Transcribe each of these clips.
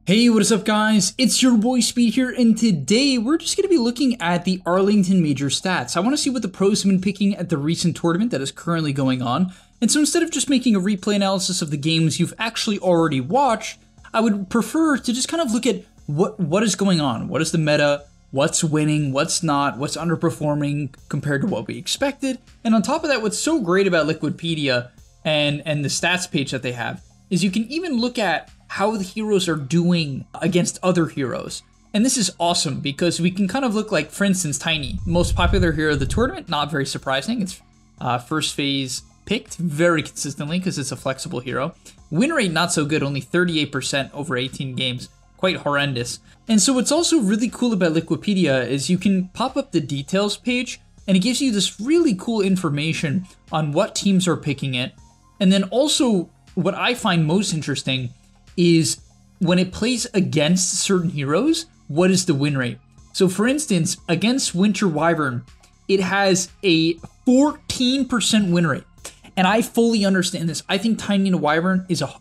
Hey, what is up guys? It's your boy Speed here, and today we're just going to be looking at the Arlington Major stats. I want to see what the pros have been picking at the recent tournament that is currently going on. And so instead of just making a replay analysis of the games you've actually already watched, I would prefer to just kind of look at what is going on. What is the meta? What's winning? What's not? What's underperforming compared to what we expected? And on top of that, what's so great about Liquipedia and the stats page that they have is you can even look at how the heroes are doing against other heroes. And this is awesome because we can kind of look like, for instance, Tiny, most popular hero of the tournament, not very surprising. It's first phase picked very consistently because it's a flexible hero. Win rate not so good, only 38% over 18 games, quite horrendous. And so what's also really cool about Liquipedia is you can pop up the details page and it gives you this really cool information on what teams are picking it. And then also what I find most interesting is when it plays against certain heroes, what is the win rate? So for instance, against Winter Wyvern, it has a 14% win rate. And I fully understand this. I think Tiny and Wyvern is a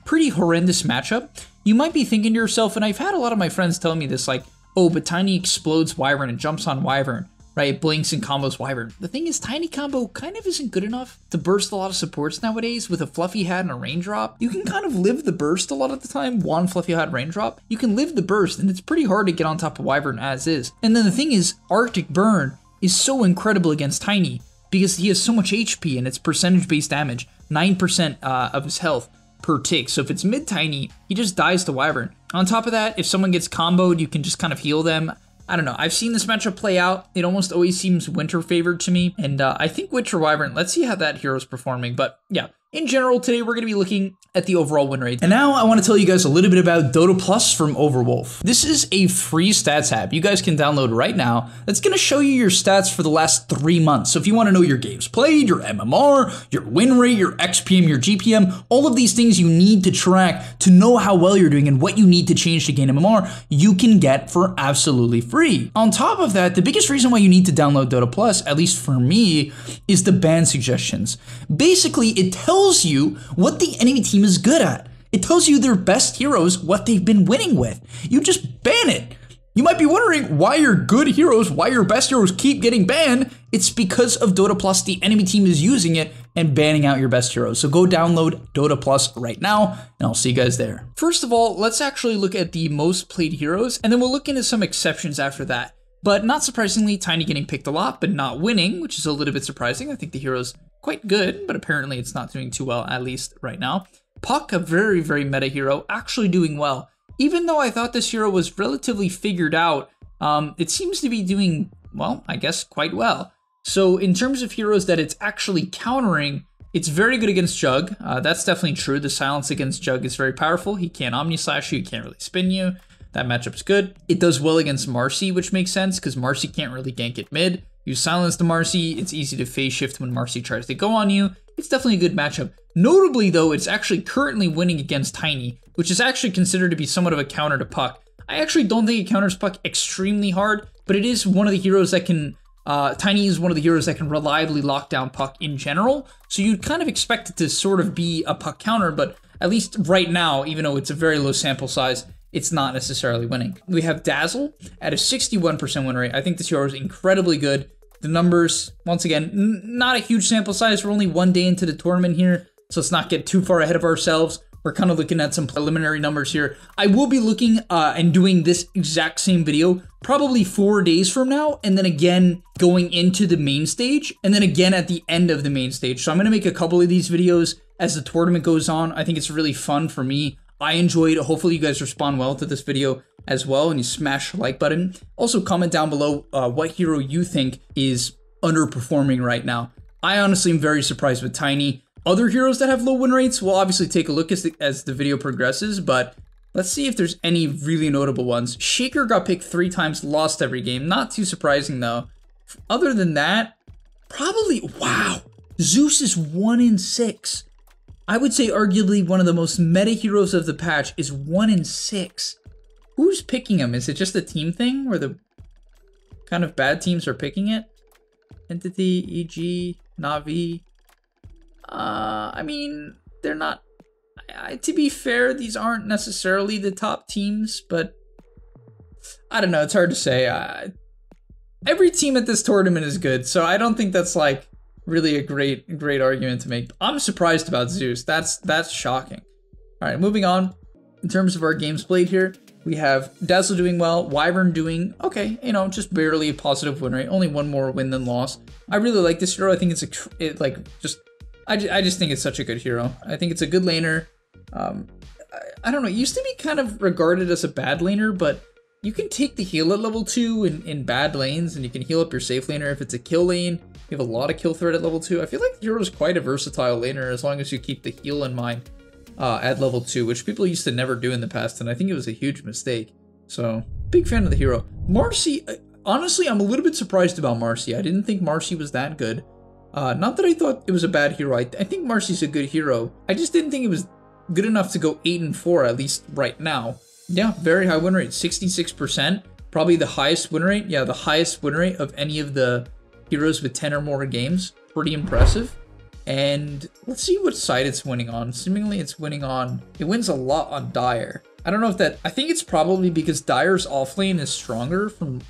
pretty horrendous matchup. You might be thinking to yourself, and I've had a lot of my friends tell me this, like, oh, but Tiny explodes Wyvern and jumps on Wyvern, right? It blinks and combos Wyvern. The thing is, Tiny combo kind of isn't good enough to burst a lot of supports nowadays with a fluffy hat and a raindrop. You can kind of live the burst a lot of the time, one fluffy hat raindrop. You can live the burst, and it's pretty hard to get on top of Wyvern as is. And then the thing is, Arctic Burn is so incredible against Tiny because he has so much HP and it's percentage-based damage, 9% of his health per tick. So if it's mid-Tiny, he just dies to Wyvern. On top of that, if someone gets comboed, you can just kind of heal them. I don't know. I've seen this matchup play out. It almost always seems Winter favored to me. And I think Winter Wyvern, let's see how that hero's performing. But yeah, in general, today we're going to be looking at the overall win rate. And now I want to tell you guys a little bit about DotaPlus from Overwolf. This is a free stats app you guys can download right now that's going to show you your stats for the last 3 months. So if you want to know your games played, your MMR, your win rate, your XPM, your GPM, all of these things you need to track to know how well you're doing and what you need to change to gain MMR, you can get for absolutely free. On top of that, the biggest reason why you need to download DotaPlus, at least for me, is the ban suggestions. Basically, it tells you what the enemy team is good at. It tells you their best heroes, what they've been winning with. You just ban it. You might be wondering why your good heroes, why your best heroes keep getting banned. It's because of DotaPlus. The enemy team is using it and banning out your best heroes. So go download DotaPlus right now, and I'll see you guys there. First of all, let's actually look at the most played heroes, and then we'll look into some exceptions after that. But not surprisingly, Tiny getting picked a lot, but not winning, which is a little bit surprising. I think the hero's quite good, but apparently it's not doing too well, at least right now. Puck, a very, very meta hero, actually doing well. Even though I thought this hero was relatively figured out, it seems to be doing, well, I guess quite well. So in terms of heroes that it's actually countering, it's very good against Jug. That's definitely true. The silence against Jug is very powerful. He can't Omni-Slash you, he can't really spin you. That matchup's good. It does well against Marcy, which makes sense because Marcy can't really gank it mid. You silence the Marcy, it's easy to phase shift when Marcy tries to go on you. It's definitely a good matchup. Notably though, it's actually currently winning against Tiny, which is actually considered to be somewhat of a counter to Puck. I actually don't think it counters Puck extremely hard, but it is one of the heroes that can, Tiny is one of the heroes that can reliably lock down Puck in general. So you'd kind of expect it to sort of be a Puck counter, but at least right now, even though it's a very low sample size, it's not necessarily winning. We have Dazzle at a 61% win rate. I think this hero is incredibly good. The numbers, once again, not a huge sample size. We're only 1 day into the tournament here, so let's not get too far ahead of ourselves. We're kind of looking at some preliminary numbers here. I will be looking and doing this exact same video probably 4 days from now, and then again going into the main stage, and then again at the end of the main stage. So I'm gonna make a couple of these videos as the tournament goes on. I think it's really fun for me. I enjoyed it. Hopefully you guys respond well to this video as well, and you smash the like button. Also comment down below what hero you think is underperforming right now. I honestly am very surprised with Tiny. Other heroes that have low win rates, we'll obviously take a look as the video progresses, but let's see if there's any really notable ones. Shaker got picked 3 times, lost every game. Not too surprising though. Other than that, probably, wow, Zeus is 1 in 6. I would say arguably one of the most meta heroes of the patch is 1 in 6. Who's picking him? Is it just a team thing where the kind of bad teams are picking it? Entity, EG, Navi. I mean, they're not. To be fair, these aren't necessarily the top teams, but I don't know. It's hard to say. Every team at this tournament is good, so I don't think that's like really a great argument to make. I'm surprised about Zeus. That's shocking. All right, moving on. In terms of our games played here, we have Dazzle doing well, Wyvern doing okay, you know, just barely a positive win rate, only one more win than loss. I really like this hero. I think I just think it's such a good hero. I think it's a good laner. I don't know, it used to be kind of regarded as a bad laner, but you can take the heal at level 2 in bad lanes, and you can heal up your safe laner if it's a kill lane. You have a lot of kill threat at level 2. I feel like the hero is quite a versatile laner as long as you keep the heal in mind. At level 2, which people used to never do in the past, and I think it was a huge mistake. So, big fan of the hero. Marcy, honestly, I'm a little bit surprised about Marcy. I didn't think Marcy was that good. Not that I thought it was a bad hero. I think Marcy's a good hero. I just didn't think it was good enough to go 8-4, at least right now. Yeah, very high win rate, 66%. Probably the highest win rate. Yeah, the highest win rate of any of the heroes with 10 or more games. Pretty impressive. And let's see what side it's winning on. Seemingly it's winning on, it wins a lot on Dire. I don't know if that, I think it's probably because Dire's offlane is stronger from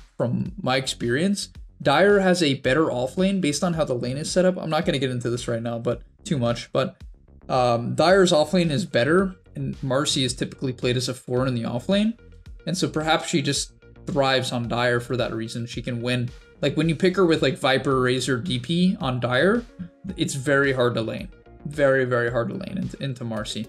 my experience. Dire has a better offlane based on how the lane is set up. I'm not going to get into this right now, but too much. But Dire's offlane is better, and Marcy is typically played as a 4 in the offlane. And so perhaps she just thrives on Dire for that reason. She can win. Like when you pick her with like Viper, Razor, DP on Dire, it's very hard to lane. Very, very hard to lane into Marcy.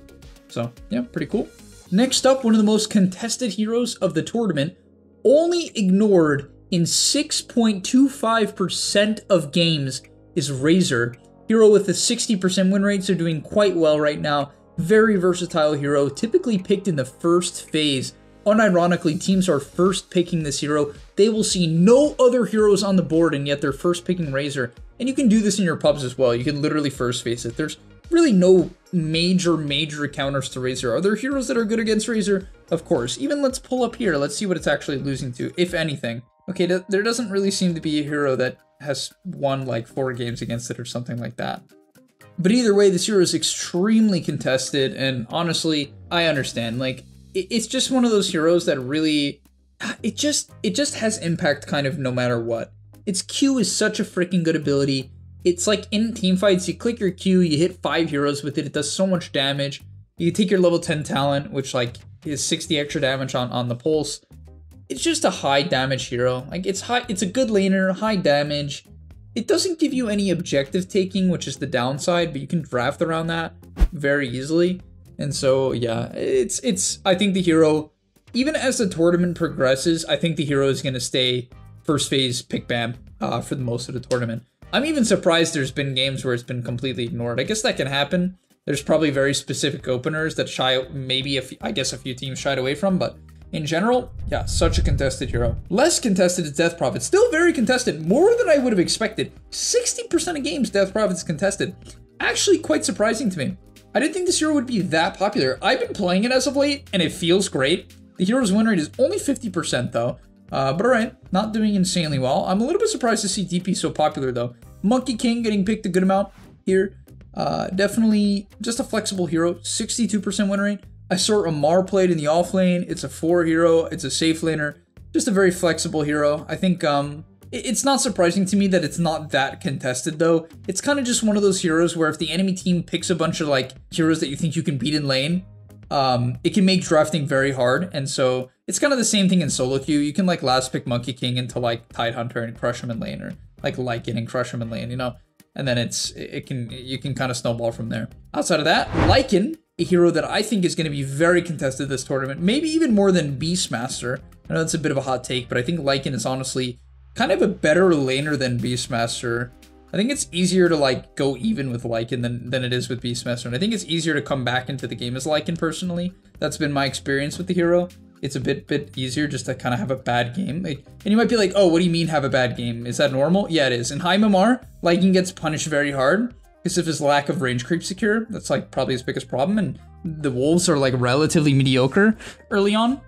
So yeah, pretty cool. Next up, one of the most contested heroes of the tournament, only ignored in 6.25% of games, is Razor. Hero with a 60% win rate, so doing quite well right now. Very versatile hero, typically picked in the first phase. Unironically, teams are first picking this hero. They will see no other heroes on the board, and yet they're first picking Razor. And you can do this in your pubs as well. You can literally first face it. There's really no major counters to Razor. Are there heroes that are good against Razor? Of course. Even let's pull up here. Let's see what it's actually losing to, if anything. Okay, there doesn't really seem to be a hero that has won like 4 games against it or something like that. But either way, this hero is extremely contested, and honestly, I understand. Like, it's just one of those heroes that really, it just has impact kind of no matter what. Its Q is such a freaking good ability. It's like in team fights, you click your Q, you hit 5 heroes with it, it does so much damage. You take your level 10 talent, which like is 60 extra damage on the pulse. It's just a high damage hero. Like it's a good laner, high damage. It doesn't give you any objective taking, which is the downside, but you can draft around that very easily. And so, yeah, I think the hero, even as the tournament progresses, I think the hero is going to stay first phase pick bam for the most of the tournament. I'm even surprised there's been games where it's been completely ignored. I guess that can happen. There's probably very specific openers that I guess a few teams shied away from, but in general, yeah, such a contested hero. Less contested is Death Prophet. Still very contested, more than I would have expected. 60% of games Death Prophet is contested. Actually quite surprising to me. I didn't think this hero would be that popular. I've been playing it as of late, and it feels great. The hero's win rate is only 50% though. But alright, not doing insanely well. I'm a little bit surprised to see DP so popular though. Monkey King getting picked a good amount here. Definitely just a flexible hero, 62% win rate. I saw Amar played in the offlane. It's a 4 hero, it's a safe laner. Just a very flexible hero. I think it's not surprising to me that it's not that contested though. It's kind of just one of those heroes where if the enemy team picks a bunch of like heroes that you think you can beat in lane, it can make drafting very hard. And so it's kind of the same thing in solo queue. You can like last pick Monkey King into like Tidehunter and crush him in lane, or like Lycan and crush him in lane, you know? And then you can kind of snowball from there. Outside of that, Lycan, a hero that I think is going to be very contested this tournament, maybe even more than Beastmaster. I know that's a bit of a hot take, but I think Lycan is honestly kind of a better laner than Beastmaster. I think it's easier to like go even with Lycan than it is with Beastmaster, and I think it's easier to come back into the game as Lycan personally. That's been my experience with the hero. It's a bit easier just to kind of have a bad game. Like, and you might be like, oh, what do you mean have a bad game? Is that normal? Yeah, it is. In high MMR, Lycan gets punished very hard because of his lack of range creep secure. That's like probably his biggest problem, and the wolves are like relatively mediocre early on.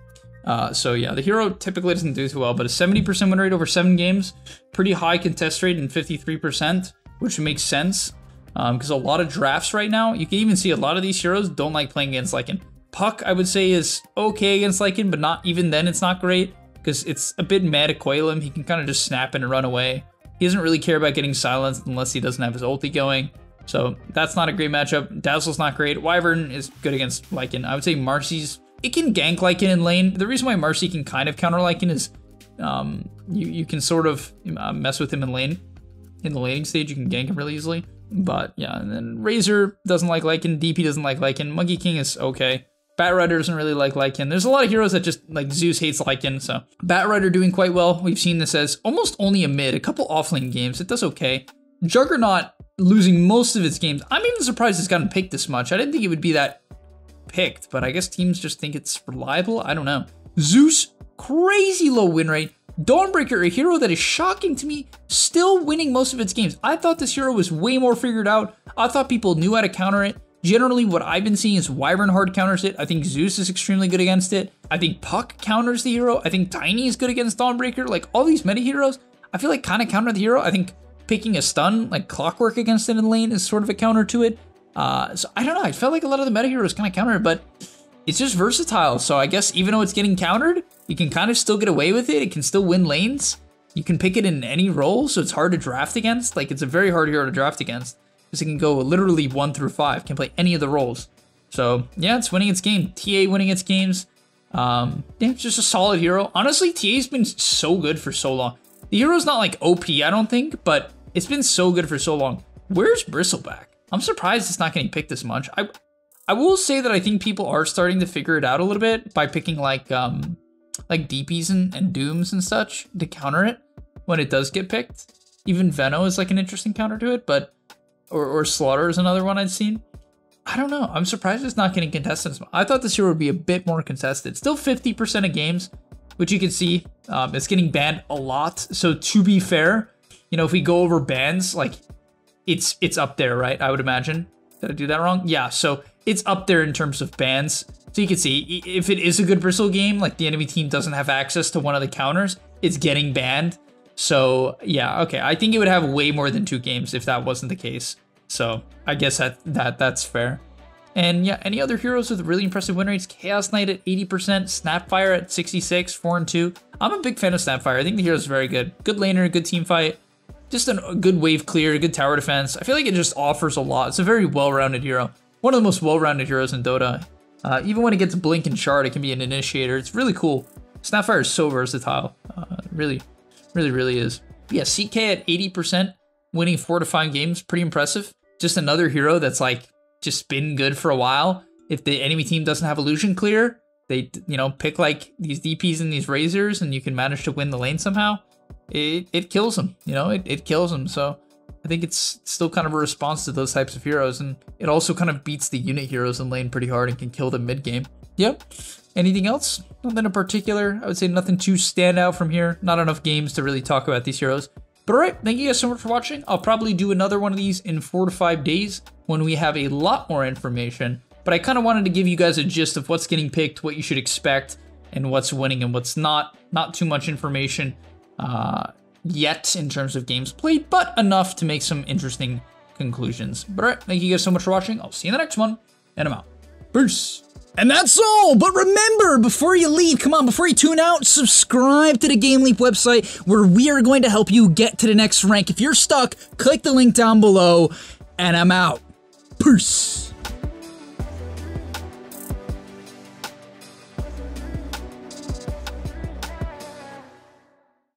So yeah, the hero typically doesn't do too well, but a 70% win rate over 7 games, pretty high contest rate and 53%, which makes sense. because a lot of drafts right now, you can even see a lot of these heroes don't like playing against Lycan. Puck, I would say, is okay against Lycan, but not even then it's not great, because it's a bit mad to coil him. He can kind of just snap and run away. He doesn't really care about getting silenced unless he doesn't have his ulti going. So that's not a great matchup. Dazzle's not great. Wyvern is good against Lycan. I would say Marcy's, it can gank Lycan in lane. The reason why Marcy can kind of counter Lycan is you can sort of mess with him in lane. In the laning stage, you can gank him really easily. But yeah, and then Razor doesn't like Lycan. DP doesn't like Lycan. Monkey King is okay. Batrider doesn't really like Lycan. There's a lot of heroes that just, like, Zeus hates Lycan, so. Batrider doing quite well. We've seen this as almost only a mid. A couple offlane games. It does okay. Juggernaut losing most of its games. I'm even surprised it's gotten picked this much. I didn't think it would be that picked, but I guess teams just think it's reliable. I don't know. Zeus, crazy low win rate. Dawnbreaker, a hero that is shocking to me, still winning most of its games. I thought this hero was way more figured out. I thought people knew how to counter it. Generally, what I've been seeing is Wyvern hard counters it. I think Zeus is extremely good against it. I think Puck counters the hero. I think Tiny is good against Dawnbreaker. Like, all these meta heroes, I feel like kind of counter the hero. I think picking a stun, like Clockwork against it in lane, is sort of a counter to it. So I don't know. I felt like a lot of the meta heroes kind of counter it, but it's just versatile. So I guess even though it's getting countered, you can kind of still get away with it. It can still win lanes. You can pick it in any role, so it's hard to draft against. Like, it's a very hard hero to draft against, because it can go literally 1 through 5, can play any of the roles. So yeah, it's winning its game. TA winning its games. Yeah, it's just a solid hero. Honestly, TA's been so good for so long. The hero's not like OP, I don't think, but it's been so good for so long. Where's Bristleback? I'm surprised it's not getting picked this much. I will say that I think people are starting to figure it out a little bit by picking like DPs and Dooms and such to counter it when it does get picked. Even Veno is like an interesting counter to it, but or Slaughter is another one I'd seen. I don't know. I'm surprised it's not getting contested. I thought this hero would be a bit more contested. Still 50% of games, which you can see it's getting banned a lot. So to be fair, you know, if we go over bans, like it's up there, right? I would imagine. Did I do that wrong? Yeah, so it's up there in terms of bans. So you can see if it is a good Bristle game, like the enemy team doesn't have access to one of the counters, it's getting banned. So yeah, okay. I think it would have way more than 2 games if that wasn't the case. So I guess that's fair. And yeah, any other heroes with really impressive win rates? Chaos Knight at 80%, Snapfire at 66, 4-2. I'm a big fan of Snapfire. I think the hero's very good. Good laner, good team fight. Just a good wave clear, good tower defense. I feel like it just offers a lot. It's a very well-rounded hero. One of the most well-rounded heroes in Dota. Even when it gets Blink and Shard, it can be an initiator. It's really cool. Snapfire is so versatile. Really is. Yeah, CK at 80%, winning 4 to 5 games. Pretty impressive. Just another hero that's like just been good for a while. If the enemy team doesn't have illusion clear, they, you know, pick like these DPs and these Razors and you can manage to win the lane somehow. It kills them, you know, it kills them. So I think it's still kind of a response to those types of heroes, and it also kind of beats the unit heroes in lane pretty hard and can kill them mid game. Yep. Anything else? Nothing in particular. I would say nothing too stand out from here. Not enough games to really talk about these heroes. But alright, thank you guys so much for watching. I'll probably do another one of these in 4 to 5 days when we have a lot more information. But I kind of wanted to give you guys a gist of what's getting picked, what you should expect, and what's winning and what's not. Not too much information yet in terms of games played, but enough to make some interesting conclusions. But alright, thank you guys so much for watching. I'll see you in the next one, and I'm out. Peace. And that's all, but remember, before you leave, come on, before you tune out, subscribe to the GameLeap website where we are going to help you get to the next rank. If you're stuck, click the link down below, and I'm out. Peace.